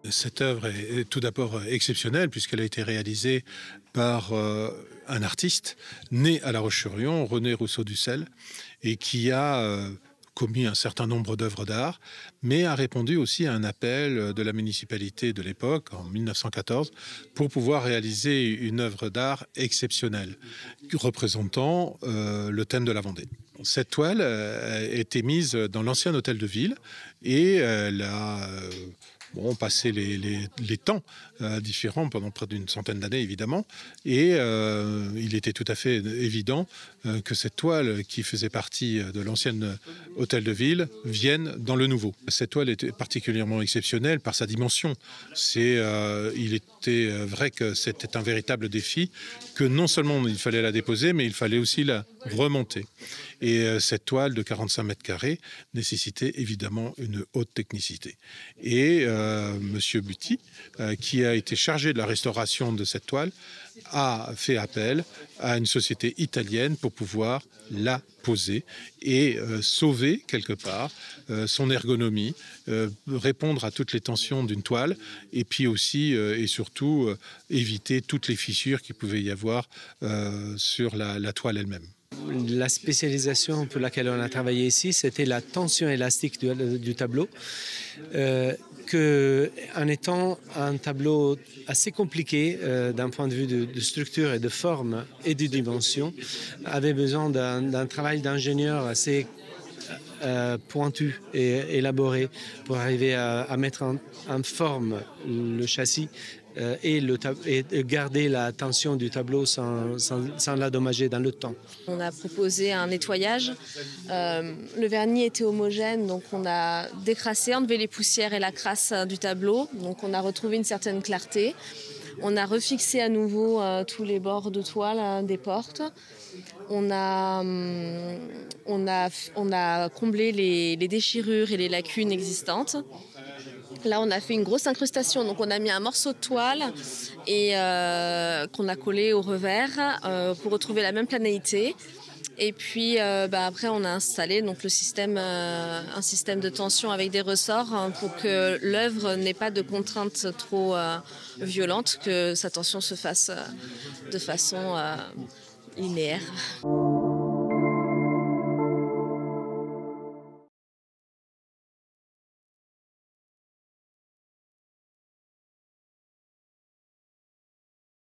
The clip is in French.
Cette œuvre est tout d'abord exceptionnelle puisqu'elle a été réalisée par un artiste né à La Roche-sur-Yon, René Rousseau-Dussel, et qui a commis un certain nombre d'œuvres d'art, mais a répondu aussi à un appel de la municipalité de l'époque, en 1914, pour pouvoir réaliser une œuvre d'art exceptionnelle, représentant le thème de la Vendée. Cette toile a été mise dans l'ancien hôtel de ville et elle a passé les temps différents pendant près d'une centaine d'années, évidemment. Et il était tout à fait évident que cette toile, qui faisait partie de l'ancien hôtel de ville, vienne dans le nouveau. Cette toile était particulièrement exceptionnelle par sa dimension. Il était vrai que c'était un véritable défi, que non seulement il fallait la déposer, mais il fallait aussi la remonter. Et cette toile de 45 mètres carrés nécessitait évidemment une haute technicité. Et Monsieur Buty, qui a été chargé de la restauration de cette toile, a fait appel à une société italienne pour pouvoir la poser et sauver quelque part son ergonomie, répondre à toutes les tensions d'une toile et puis aussi et surtout éviter toutes les fissures qu'il pouvait y avoir sur la toile elle-même. La spécialisation pour laquelle on a travaillé ici, c'était la tension élastique du tableau, en étant un tableau assez compliqué d'un point de vue de structure et de forme et de dimension, avait besoin d'un travail d'ingénieur assez pointu et élaboré pour arriver à mettre en forme le châssis et garder la tension du tableau sans l'endommager dans le temps. On a proposé un nettoyage. Le vernis était homogène, donc on a décrassé, enlevé les poussières et la crasse du tableau. Donc on a retrouvé une certaine clarté. On a refixé à nouveau tous les bords de toile des portes. On a comblé les déchirures et les lacunes existantes. Là, on a fait une grosse incrustation. Donc, on a mis un morceau de toile et qu'on a collé au revers pour retrouver la même planéité. Et puis, après, on a installé donc, un système de tension avec des ressorts pour que l'œuvre n'ait pas de contraintes trop violentes, que sa tension se fasse de façon linéaire.